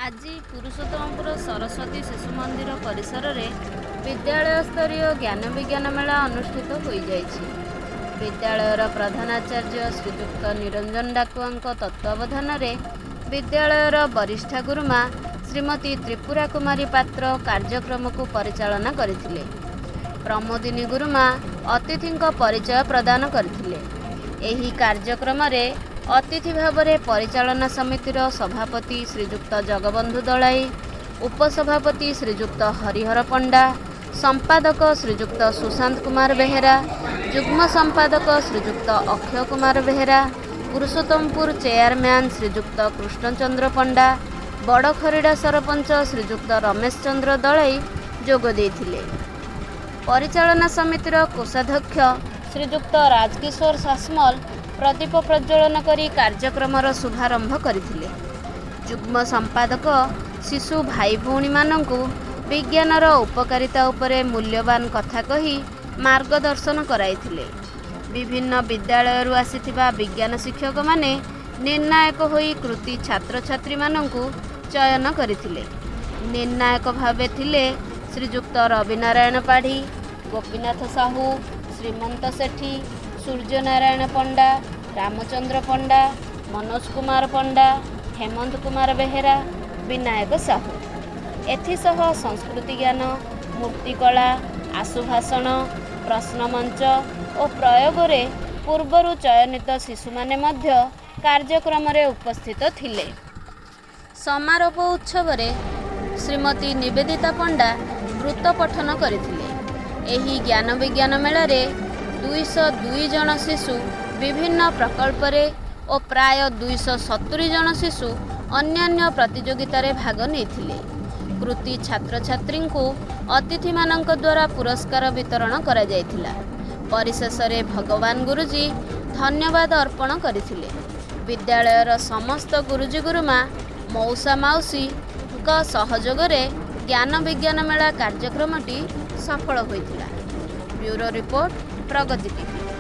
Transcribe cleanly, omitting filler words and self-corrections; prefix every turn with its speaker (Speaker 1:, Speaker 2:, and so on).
Speaker 1: ଆଜି ପୁରୁଷୋତ୍ତମପୁର ସରସ୍ୱତୀ ଶିଶୁ ମନ୍ଦିର ପରିସରରେ ବିଦ୍ୟାଳୟ ସ୍ତରୀୟ ଜ୍ଞାନ ବିଜ୍ଞାନ ମେଳା ଅନୁଷ୍ଠିତ ହୋଇଯାଇଛି। ବିଦ୍ୟାଳୟର ପ୍ରଧାନାଚାର୍ଯ୍ୟ ଶ୍ରୀଯୁକ୍ତ ନିରଞ୍ଜନ ଡାକୁଆଙ୍କ ତତ୍ତ୍ୱାବଧାନରେ ବିଦ୍ୟାଳୟର ବରିଷ୍ଠା ଗୁରୁମା ଶ୍ରୀମତୀ ତ୍ରିପୁରା କୁମାରୀ ପାତ୍ର କାର୍ଯ୍ୟକ୍ରମକୁ ପରିଚାଳନା କରିଥିଲେ। ପ୍ରମୋଦିନୀ ଗୁରୁମା ଅତିଥିଙ୍କ ପରିଚୟ ପ୍ରଦାନ କରିଥିଲେ। ଏହି କାର୍ଯ୍ୟକ୍ରମରେ ଅତିଥି ଭାବରେ ପରିଚାଳନା ସମିତିର ସଭାପତି ଶ୍ରୀଯୁକ୍ତ ଜଗବନ୍ଧୁ ଦଳାଇ, ଉପସଭାପତି ଶ୍ରୀଯୁକ୍ତ ହରିହର ପଣ୍ଡା, ସମ୍ପାଦକ ଶ୍ରୀଯୁକ୍ତ ସୁଶାନ୍ତ କୁମାର ବେହେରା, ଯୁଗ୍ମ ସମ୍ପାଦକ ଶ୍ରୀଯୁକ୍ତ ଅକ୍ଷୟ କୁମାର ବେହେରା, ପୁରୁଷୋତ୍ତମପୁର ଚେୟାରମ୍ୟାନ ଶ୍ରୀଯୁକ୍ତ କୃଷ୍ଣଚନ୍ଦ୍ର ପଣ୍ଡା, ବଡ଼ଖରିଡ଼ା ସରପଞ୍ଚ ଶ୍ରୀଯୁକ୍ତ ରମେଶ ଚନ୍ଦ୍ର ଦଳାଇ ଯୋଗ ଦେଇଥିଲେ। ପରିଚାଳନା ସମିତିର କୋଷାଧ୍ୟକ୍ଷ ଶ୍ରୀଯୁକ୍ତ ରାଜକିଶୋର ସାସମଲ ପ୍ରଦୀପ ପ୍ରଜ୍ୱଳନ କରି କାର୍ଯ୍ୟକ୍ରମର ଶୁଭାରମ୍ଭ କରିଥିଲେ। ଯୁଗ୍ମ ସମ୍ପାଦକ ଶିଶୁ ଭାଇ ଭଉଣୀମାନଙ୍କୁ ବିଜ୍ଞାନର ଉପକାରିତା ଉପରେ ମୂଲ୍ୟବାନ କଥା କହି ମାର୍ଗଦର୍ଶନ କରାଇଥିଲେ। ବିଭିନ୍ନ ବିଦ୍ୟାଳୟରୁ ଆସିଥିବା ବିଜ୍ଞାନ ଶିକ୍ଷକମାନେ ନିର୍ଣ୍ଣାୟକ ହୋଇ କୃତି ଛାତ୍ରଛାତ୍ରୀମାନଙ୍କୁ ଚୟନ କରିଥିଲେ। ନିର୍ଣ୍ଣାୟକ ଭାବେ ଥିଲେ ଶ୍ରୀଯୁକ୍ତ ରବିନାରାୟଣ ପାଢ଼ୀ, ଗୋପୀନାଥ ସାହୁ, ଶ୍ରୀମନ୍ତ ସେଠୀ, ସୂର୍ଯ୍ୟନାରାୟଣ ପଣ୍ଡା, ରାମଚନ୍ଦ୍ର ପଣ୍ଡା, ମନୋଜ କୁମାର ପଣ୍ଡା, ହେମନ୍ତ କୁମାର ବେହେରା, ବିନାୟକ ସାହୁ। ଏଥିସହ ସଂସ୍କୃତି ଜ୍ଞାନ, ମୂର୍ତ୍ତିକଳା, ଆଶୁଭାଷଣ, ପ୍ରଶ୍ନମଞ୍ଚ ଓ ପ୍ରୟୋଗରେ ପୂର୍ବରୁ ଚୟନିତ ଶିଶୁମାନେ ମଧ୍ୟ କାର୍ଯ୍ୟକ୍ରମରେ ଉପସ୍ଥିତ ଥିଲେ। ସମାରୋପ ଉତ୍ସବରେ ଶ୍ରୀମତୀ ନିବେଦିତା ପଣ୍ଡା ବୃତ୍ତ ପଠନ କରିଥିଲେ। ଏହି ଜ୍ଞାନ ବିଜ୍ଞାନ ମେଳାରେ 202 ଜଣ ଶିଶୁ ବିଭିନ୍ନ ପ୍ରକଳ୍ପରେ ଓ ପ୍ରାୟ 270 ଜଣ ଶିଶୁ ଅନ୍ୟାନ୍ୟ ପ୍ରତିଯୋଗିତାରେ ଭାଗ ନେଇଥିଲେ। କୃତି ଛାତ୍ରଛାତ୍ରୀଙ୍କୁ ଅତିଥିମାନଙ୍କ ଦ୍ୱାରା ପୁରସ୍କାର ବିତରଣ କରାଯାଇଥିଲା। ପରିଶେଷରେ ଭଗବାନ ଗୁରୁଜୀ ଧନ୍ୟବାଦ ଅର୍ପଣ କରିଥିଲେ। ବିଦ୍ୟାଳୟର ସମସ୍ତ ଗୁରୁଜୀ ଗୁରୁମା, ମଉସା ମାଉସୀଙ୍କ ସହଯୋଗରେ ଜ୍ଞାନ ବିଜ୍ଞାନ ମେଳା କାର୍ଯ୍ୟକ୍ରମଟି ସଫଳ ହୋଇଥିଲା। ବ୍ୟୁରୋ ରିପୋର୍ଟ, ପ୍ରଗତି ଟିଭି।